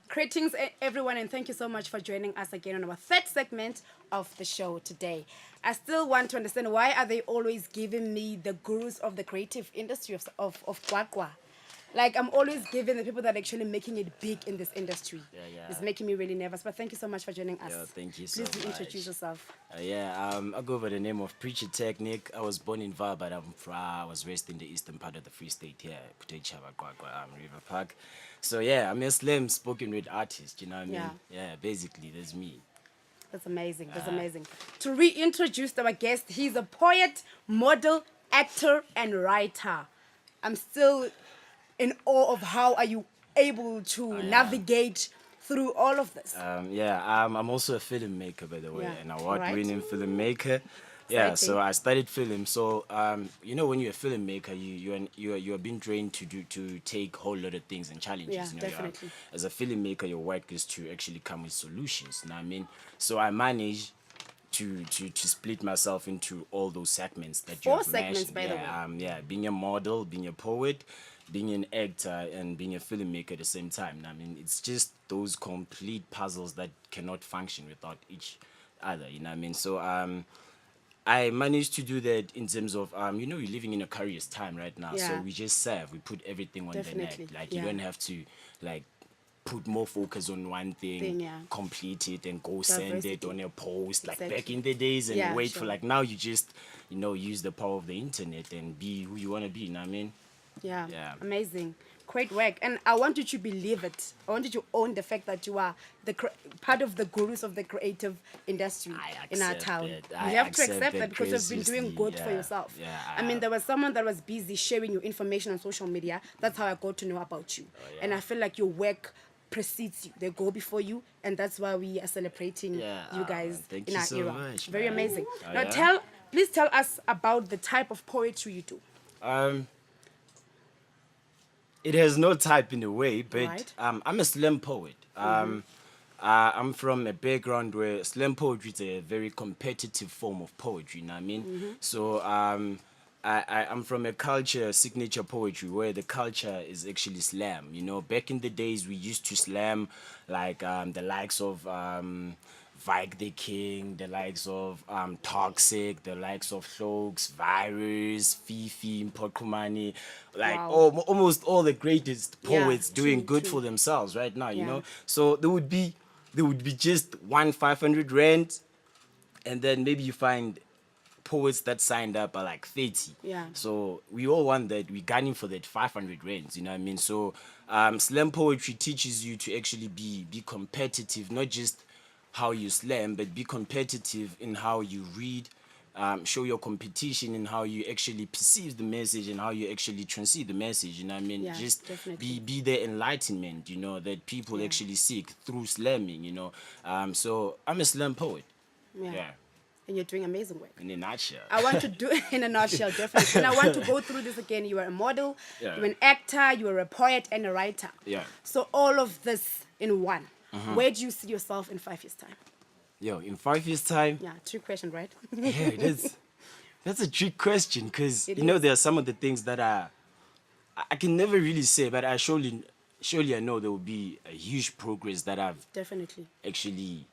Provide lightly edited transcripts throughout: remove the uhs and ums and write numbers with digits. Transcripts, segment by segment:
Greetings, everyone, and thank you so much for joining us again on our third segment of the show today. I still want to understand, why are they always giving me the gurus of the creative industry of Kwakwa? Like, I'm always giving the people that are actually making it big in this industry. Yeah. It's making me really nervous, but thank you so much for joining us. Yeah, thank you so Please much. introduce yourself. I go by the name of Preacher Technic. I was born in Val, but I was raised in the eastern part of the Free State here, Putechava, River Park. So yeah, I'm a slam spoken word artist, you know what I mean? Yeah, basically, that's me. That's amazing. That's amazing. To reintroduce our guest, he's a poet, model, actor, and writer. I'm still in awe of how are you able to navigate through all of this. I'm also a filmmaker, by the way, Yeah, an award-winning filmmaker. Yeah, Exciting. so I studied film. So when you're a filmmaker, you're being trained to take a whole lot of things and challenges. Yeah, you know, definitely. as a filmmaker, your work is to actually come with solutions. You know what I mean? So I managed to split myself into all those segments that you 4 have segments, mentioned. by the way. Being a model, being a poet, being an actor, and being a filmmaker at the same time. I mean, it's just those complete puzzles that cannot function without each other. You know what I mean? So I managed to do that in terms of we're living in a career's time right now. So Yeah. we just serve, we put everything on Definitely, the net. Like yeah. you don't have to like put more focus on one thing, complete it and go send it Diversity. on a post like back Exactly. in the days and Yeah, wait sure. for like now you just use the power of the internet and be who you want to be, you know what I mean? Yeah. Yeah. Amazing. Great work. And I want you to believe it. I want you to own the fact that you are part of the gurus of the creative industry I in our accept town. it. You I have to accept accept it that because you've been doing graciously. good for Yeah. yourself. Yeah, I mean, there was someone that was busy sharing your information on social media. That's how I got to know about you. yeah. And I feel like your work precedes you. They go before you, and that's why we are celebrating you guys thank in you our so era. much, Very man. amazing. Oh, Now yeah? please tell us about the type of poetry you do. Um, it has no type in a way, but Right. I'm a slam poet. I'm from a background where slam poetry is a very competitive form of poetry. You know what I mean? So I'm from a culture, signature poetry, where the culture is actually slam. You know, back in the days, we used to slam like the likes of Vike the King, the likes of Toxic, the likes of Flogs, Virus, Fifi, Mpokumani, like Wow. almost all the greatest Yeah, poets doing true, good true. for themselves right now, you Yeah. know. So there would be just one 500 rand, and then maybe you find poets that signed up are like 30. Yeah. So we all want that. We're gunning for that 500 rands, you know what I mean? So slam poetry teaches you to actually be competitive, not just how you slam, but be competitive in how you read, show your competition in how you actually perceive the message and how you actually transcend the message, you know what I mean? Yeah, Just definitely. be the enlightenment, you know, that people actually seek through slamming, you know. So I'm a slam poet. Yeah. And you're doing amazing work. In a nutshell. I want to do in a nutshell, definitely. And I want to go through this again. You are a model, Yeah. you're an actor, you are a poet and a writer. Yeah. So all of this in one. Where do you see yourself in 5 years' time? Yo, in 5 years' time, Yeah, 2 questions, right? yeah, that's a trick question because It you know is. there are some of the things that I can never really say, but I surely I know there will be a huge progress that I've Definitely. actually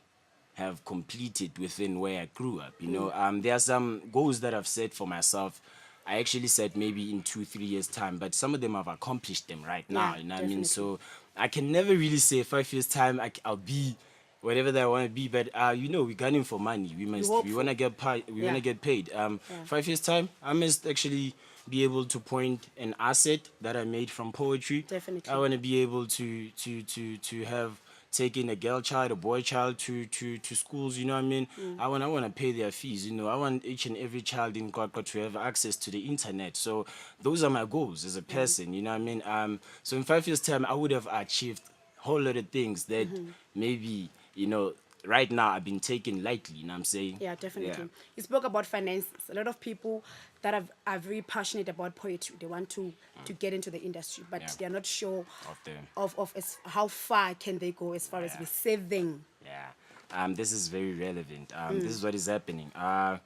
have completed within where I grew up. You know, there are some goals that I've set for myself. I actually said maybe in 2-3 years time, but some of them I've accomplished them right now. Yeah, You know what I mean? definitely. So I can never really say 5 years time I'll be whatever that I want to be. But we're gunning for money. We hopeful. want to get paid. We want Yeah. to get paid. 5 years time, I must actually be able to point an asset that I made from poetry. Definitely. I want to be able to have taking a girl child, a boy child to schools, you know what I mean? I want to pay their fees, you know. I want each and every child in Kwakwa to have access to the internet. So those are my goals as a person, you know what I mean? So in 5 years' time, I would have achieved a whole lot of things that maybe, right now I've been taking lightly, you know what I'm saying? Yeah, definitely. You spoke about finances. A lot of people that are very passionate about poetry. They want to get into the industry, but they're not sure Of the- of how far can they go as far as receiving. Yeah. this is very relevant. This is what is happening. A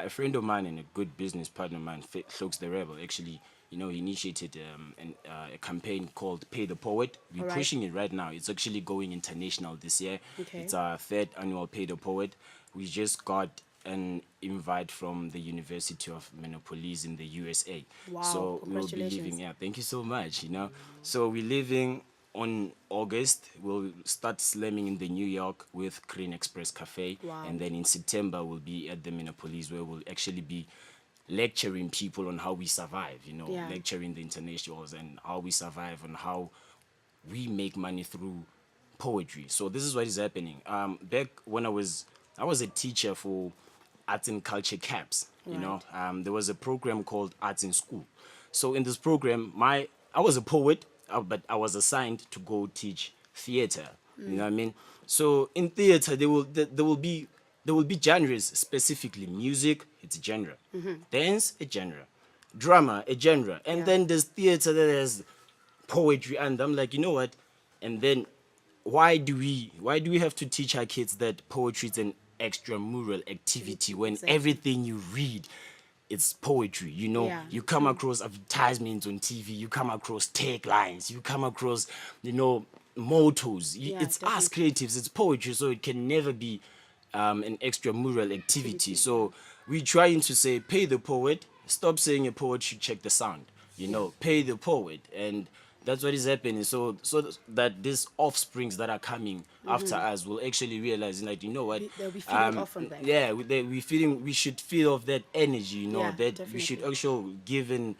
friend of mine and a good business partner of mine, Flokes the Rebel, actually, he initiated a campaign called Pay the Poet. We're All right. pushing it right now. It's actually going international this year. Okay. It's our third annual Pay the Poet. We just got an invite from the University of Minneapolis in the USA. Wow, So we'll be congratulations. leaving. Yeah, thank you so much. So we're leaving on August. We'll start slamming in the New York with Green Express Cafe. Wow. And then in September, we'll be at the Minneapolis where we'll actually be lecturing people on how we survive, Yeah. lecturing the internationals and how we survive and how we make money through poetry. So this is what is happening. Back when I was a teacher for arts and culture camps. There was a program called Arts in School. So in this program, I was a poet, but I was assigned to go teach theater. You know what I mean? So in theater, there will be genres specifically. Music, it's a genre. Dance, a genre. Drama, a genre. And Yeah. then there's theater that has poetry, and I'm like, you know what? And then why do we have to teach our kids that poetry is an extramural activity when Exactly. everything you read it's poetry? Yeah. You come across advertisements on TV, you come across taglines, you come across mottos. Yeah, It's us creatives, it's poetry, so it can never be an extramural activity. So we're trying to say, pay the poet. Stop saying a poet should check the sound. Pay the poet, and that's what is happening. So that these offsprings that are coming after us will actually realize, like, you know what? They'll be feeding off from that. Yeah, we should feed off that energy. Yeah, That we should definitely. actually give in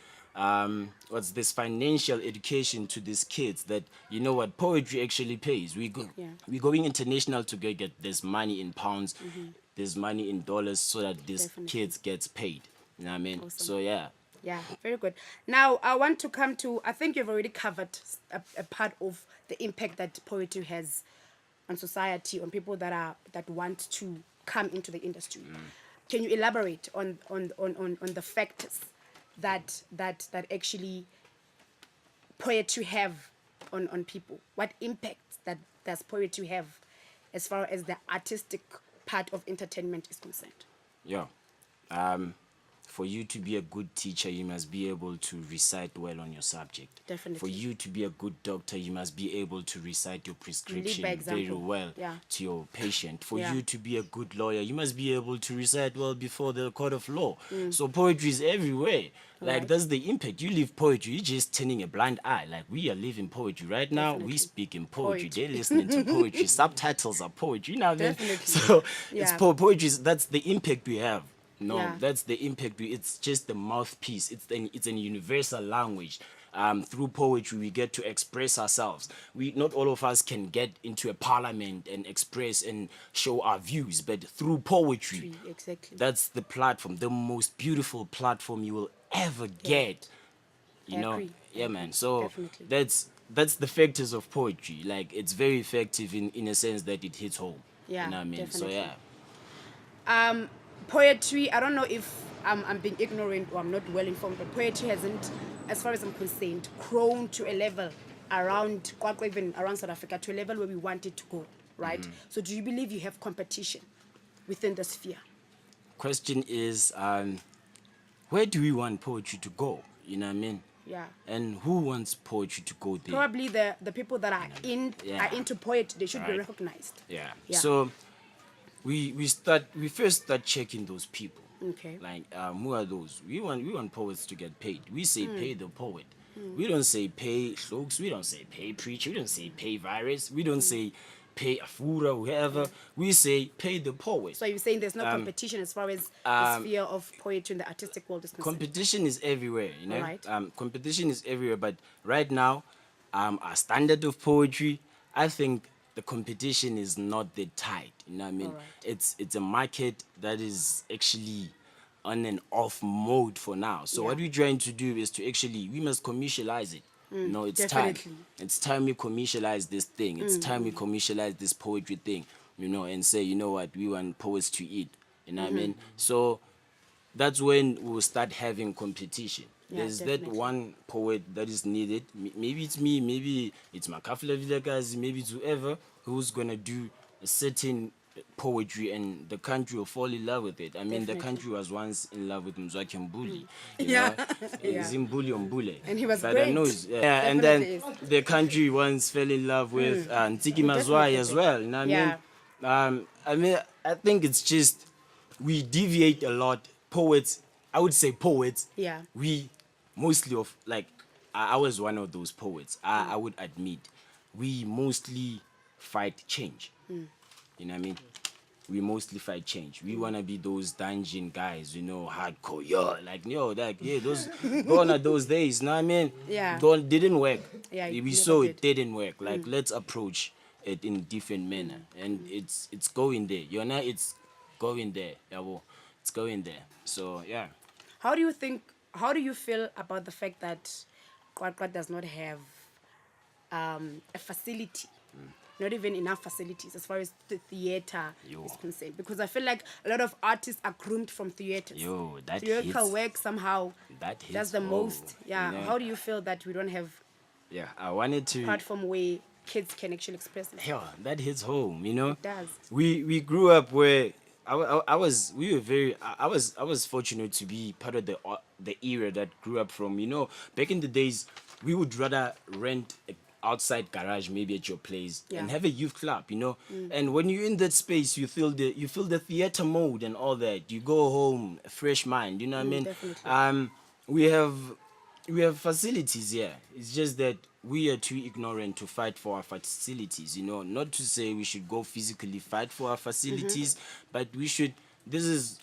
what's this financial education to these kids that what poetry actually pays. Yeah. We're going international to get this money in pounds, this money in dollars, so that these Definitely. kids gets paid. You know what I mean? Awesome. So yeah. Yeah, very good. Now, I want to come to, I think you've already covered a part of the impact that poetry has on society, on people that want to come into the industry. Can you elaborate on the factors that actually poetry have on people? What impact that does poetry have as far as the artistic part of entertainment is concerned? Yeah. For you to be a good teacher, you must be able to recite well on your subject. Definitely. For you to be a good doctor, you must be able to recite your prescription by very example. well Yeah. to your patient. For Yeah. you to be a good lawyer, you must be able to recite well before the court of law. So poetry is everywhere. Like, Right. that's the impact. You live poetry, you're just turning a blind eye. Like, we are living poetry right now. Definitely. We speak in poetry. Poetry. They're listening to poetry. Subtitles are poetry. You know what I mean? Definitely. So it's Yeah. poetry. That's the impact we have. No, Yeah. that's the impact. It's just the mouthpiece. It's an universal language. Through poetry, we get to express ourselves. Not all of us can get into a parliament and express and show our views, but through poetry, Exactly. that's the platform, the most beautiful platform you will ever get. I agree. Yeah, man. So Definitely. that's the factors of poetry. Like, it's very effective in a sense that it hits home. Yeah, You know what I mean? definitely. So yeah. Poetry, I don't know if I'm being ignorant or I'm not well informed, but poetry hasn't, as far as I'm concerned, grown to a level around South Africa, to a level where we want it to go, right? So do you believe you have competition within the sphere? Question is, where do we want poetry to go? You know what I mean? Yeah. And who wants poetry to go there? Probably the people that are Yeah. into poetry, they should be Right. recognized. Yeah. Yeah. So we first start checking those people. Okay. Like, who are those? We want poets to get paid. We say Hmm. pay the poet. We don't say pay Slokes. We don't say pay preacher. We don't say pay virus. We Hmm. don't say pay Afura, whoever. We say pay the poet. So you're saying there's no competition as far as the sphere of poetry in the artistic world is concerned? Competition is everywhere, you know. Alright. Competition is everywhere, but right now, our standard of poetry, I think the competition is not that tight. You know what I mean? Alright. It's a market that is actually on and off mode for now. So what Yeah. we're trying to do is to actually, we must commercialize it. No, it's definitely. time. It's time we commercialize this thing. It's time we commercialize this poetry thing, and say, you know what, we want poets to eat. You know what I mean? So that's when we'll start having competition. Yeah, There's definitely. that one poet that is needed. Maybe it's me, maybe it's Makafla Vilakazi, maybe it's whoever who's gonna do a certain poetry and the country will fall in love with it. I mean, the Definitely. country was once in love with Mzwaki Mbuli. Yeah. Yeah. Zimbuli Mbule. And he was But great. I know yeah, and then Definitely is. the country once fell in love with Ntiki Mazwai as well. You know what Yeah. I mean, I think it's just we deviate a lot. Poets, I would say poets. Yeah. We mostly of like I was one of those poets. I would admit we mostly fight change. You know what I mean? We mostly fight change. We wanna be those dungeon guys, you know, hardcore. Those gone are those days. You know what I mean? Yeah. Didn't work. Yeah, it We never saw did. it didn't work. Like let's approach it in different manner, and it's going there. It's going there. Yabo. It's going there. So yeah. How do you think? How do you feel about the fact that Kwakwa does not have a facility? Not even enough facilities as far as the theater Yo. is concerned. Because I feel like a lot of artists are groomed from theaters. Yo, that Theatrical hits. work somehow That hits does the home, most. Yeah. you know? How do you feel that we don't have Yeah, I wanted to. platform where kids can actually express themselves? Yeah, that hits home. You know. It does. We grew up where I was we were very I was fortunate to be part of the era that grew up from, you know, back in the days we would rather rent a outside garage maybe at your place Yeah. and have a youth club, you know. And when you're in that space you feel the theater mode and all that. You go home a fresh mind, you know what I mean? Definitely. We have facilities here. It's just that we are too ignorant to fight for our facilities, you know. Not to say we should go physically fight for our facilities, but we should. This is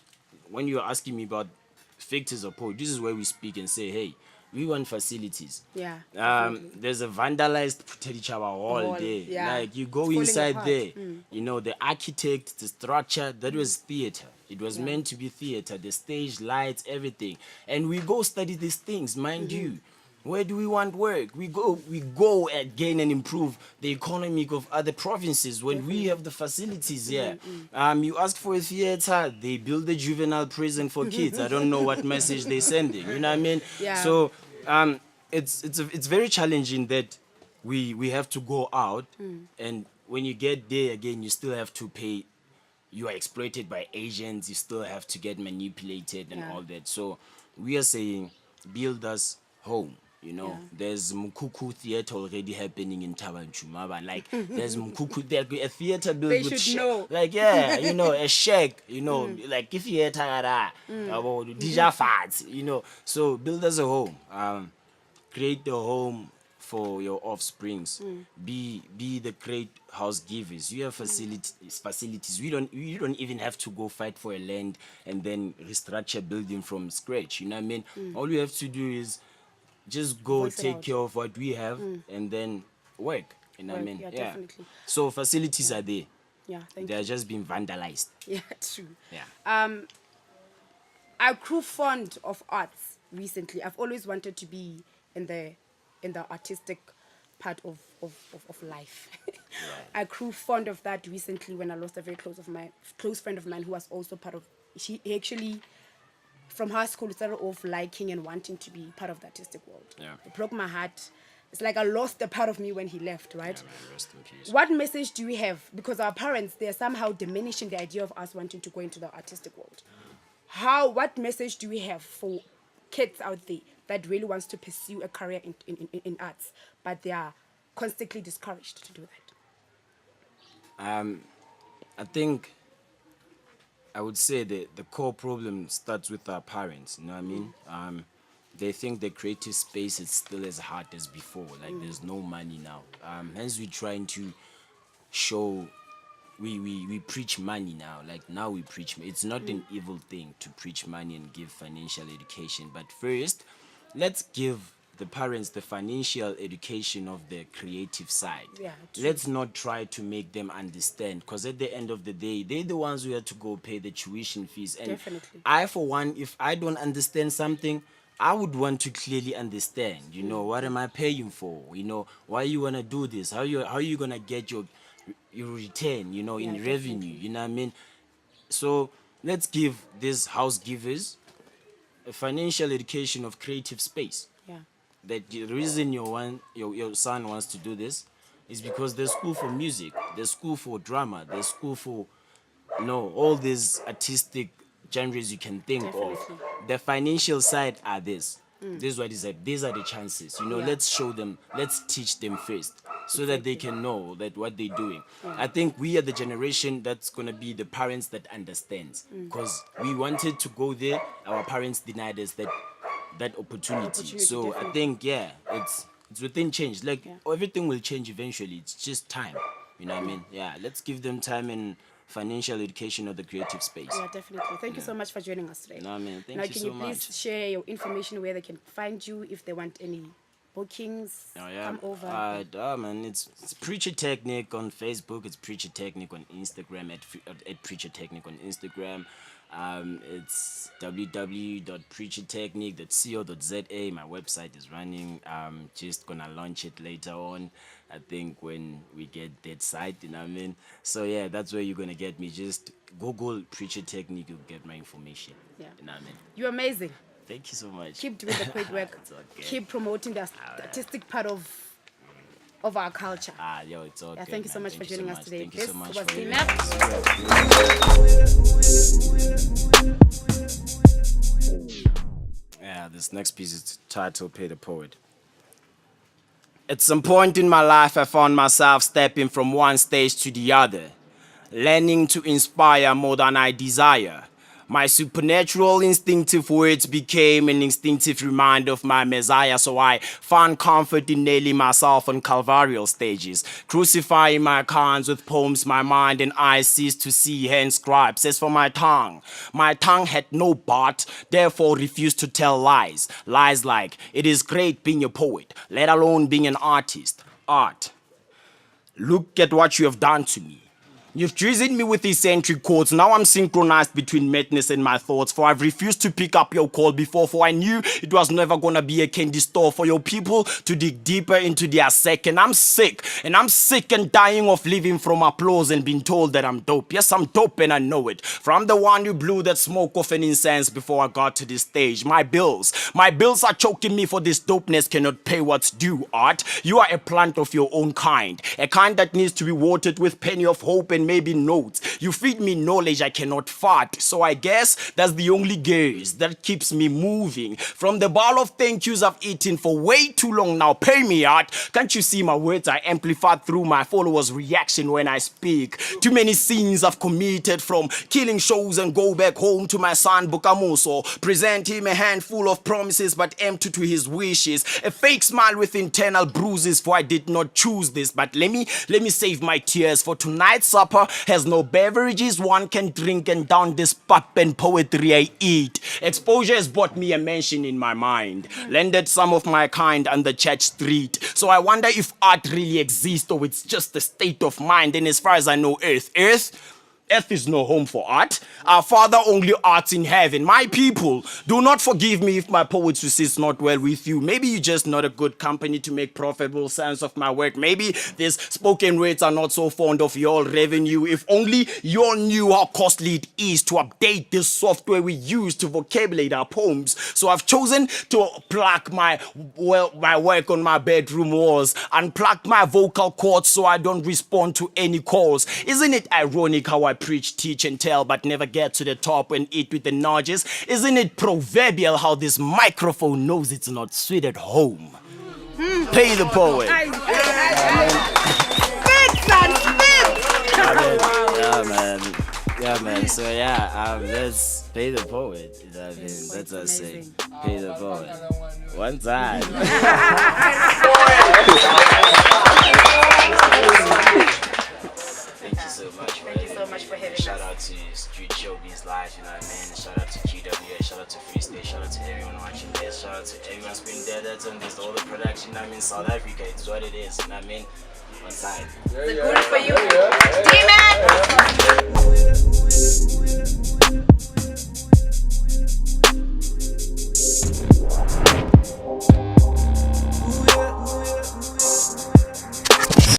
when you're asking me about factors of poetry. This is where we speak and say, hey, we want facilities. Yeah, There's a vandalized Putedichaba wall Wall, there. yeah. Like you go It's falling inside apart. there, you know, the architect, the structure, that was theater. It was meant to be theater, the stage, lights, everything. And we go study these things, mind you. Where do we want work? We go again and improve the economic of other provinces when we have the facilities here. You ask for a theater, they build a juvenile prison for kids. I don't know what message they're sending. You know what I mean? Yeah. So it's very challenging that we have to go out, and when you get there again, you still have to pay. You are exploited by agents. You still have to get manipulated and Yeah. all that. So we are saying, build us home. You know, Yeah. there's Mkuku theater already happening in Tabanchumaba. Like there's Mkuku there, a theater built They with should know. like yeah, you know, a shack, you know, like if theater about Dija Fats, you know. So build us a home. Create the home for your offsprings. Be the great house givers. You have facilities. You don't even have to go fight for a land and then restructure building from scratch. You know what I mean? All you have to do is just go Voice it take out. care of what we have and then work. You know what I Work, mean? yeah, definitely. So facilities are there. Yeah, thank They you. are just being vandalized. Yeah, true. Yeah. I grew fond of arts recently. I've always wanted to be in the artistic part of life. I grew fond of that recently when I lost a very close friend of mine who was also part of. He actually, from high school, started off liking and wanting to be part of the artistic world. Yeah. It broke my heart. It's like I lost a part of me when he left, right? Yeah, man, rest in peace. What message do we have? Because our parents, they're somehow diminishing the idea of us wanting to go into the artistic world. What message do we have for kids out there that really wants to pursue a career in arts, but they are constantly discouraged to do that? I think I would say that the core problem starts with our parents. You know what I mean? They think the creative space is still as hard as before. Like there's no money now. Hence we're trying to show. We preach money now. Like now we preach. It's not an evil thing to preach money and give financial education. But first, let's give the parents the financial education of the creative side. Yeah, true. Let's not try to make them understand, because at the end of the day, they're the ones who have to go pay the tuition fees. And Definitely. I, for one, if I don't understand something, I would want to clearly understand, you know, what am I paying for? You know, why you want to do this? How you going to get your return, you know, in Yeah, revenue, definitely. you know what I mean? So let's give these house givers a financial education of creative space. Yeah. That the reason your son wants to do this, is because there's school for music, there's school for drama, there's school for all these artistic genres you can think of. The financial side are this. This is what is it. These are the chances. Let's show them, let's teach them first so that they can know that what they're doing. I think we are the generation that's going to be the parents that understands, because we wanted to go there. Our parents denied us that opportunity. So definitely. I think, it's within change. Like everything will change eventually. It's just time. You know what I mean? Yeah, let's give them time and financial education of the creative space. Yeah, definitely. Thank you so much for joining us today. No, man, thank now, you so much. Can you please share your information where they can find you if they want any bookings? Come over. Man, it's Preacher Technique on Facebook. It's Preacher Technique on Instagram at Preacher Technique on Instagram. It's www.preachertechnique.co.za. My website is running. Just gonna launch it later on. I think when we get that site, you know what I mean? So yeah, that's where you're gonna get me. Just Google Preacher Technique, you'll get my information. Yeah. You know what I mean? You're amazing. Thank you so much. Keep doing the great work. It's okay. Keep promoting the artistic part of our culture. It's okay. Yeah, thank you so much for joining us today. Thank you so much was for this next piece is titled Pay the Poet. At some point in my life, I found myself stepping from one stage to the other, learning to inspire more than I desire. My supernatural instinctive words became an instinctive reminder of my Messiah, so I found comfort in nailing myself on Calvarial stages, crucifying my cons with poems my mind and eyes ceased to see, hence scribes. As for my tongue had no but, therefore refused to tell lies. Lies like, it is great being a poet, let alone being an artist. Art. Look at what you have done to me. You've drizzled me with eccentric chords. Now I'm synchronized between madness and my thoughts. For I've refused to pick up your call before. For I knew it was never gonna be a candy store for your people to dig deeper into their sack. And I'm sick and dying of living from applause and being told that I'm dope. Yes, I'm dope and I know it. From the one who blew that smoke off an incense before I got to this stage. My bills are choking me, for this dopeness cannot pay what's due. Art, you are a plant of your own kind. A kind that needs to be watered with penny of hope and maybe notes. You feed me knowledge I cannot fart. So I guess that's the only gaze that keeps me moving. From the bowl of thank yous I've eaten for way too long now. Pay me, art. Can't you see my words are amplified through my followers' reaction when I speak? Too many sins I've committed, from killing shows and go back home to my son Bukamuso. Present him a handful of promises but empty to his wishes. A fake smile with internal bruises, for I did not choose this. But let me save my tears, for tonight's supper has no beverages one can drink, and down this pap and poetry I eat. Exposure has bought me a mansion in my mind, landed some of my kind on the church street. So I wonder if art really exists, or it's just a state of mind. And as far as I know, Earth is no home for art. Our Father only arts in heaven. My people, do not forgive me if my poetry sits not well with you. Maybe you're just not a good company to make profitable sense of my work. Maybe these spoken words are not so fond of your revenue. If only you all knew how costly it is to update this software we use to vocabulate our poems. So I've chosen to plug my work on my bedroom walls, unplug my vocal cords so I don't respond to any calls. Isn't it ironic how I preach, teach, and tell, but never get to the top and eat with the nudges? Isn't it proverbial how this microphone knows it's not sweet at home? Pay the poet. Yeah, man. So let's pay the poet. You know what I mean? That's us saying. Pay the poet. One time. Shout out to StreetsExcellenceShowbiz Live, you know what I mean? Shout out to QWA, shout out to Freestyle, shout out to everyone watching this, shout out to everyone who's been there, that's on this, all the production, you know what I mean? South Africa, it's what it is, you know what I mean? One side. Is it good for you?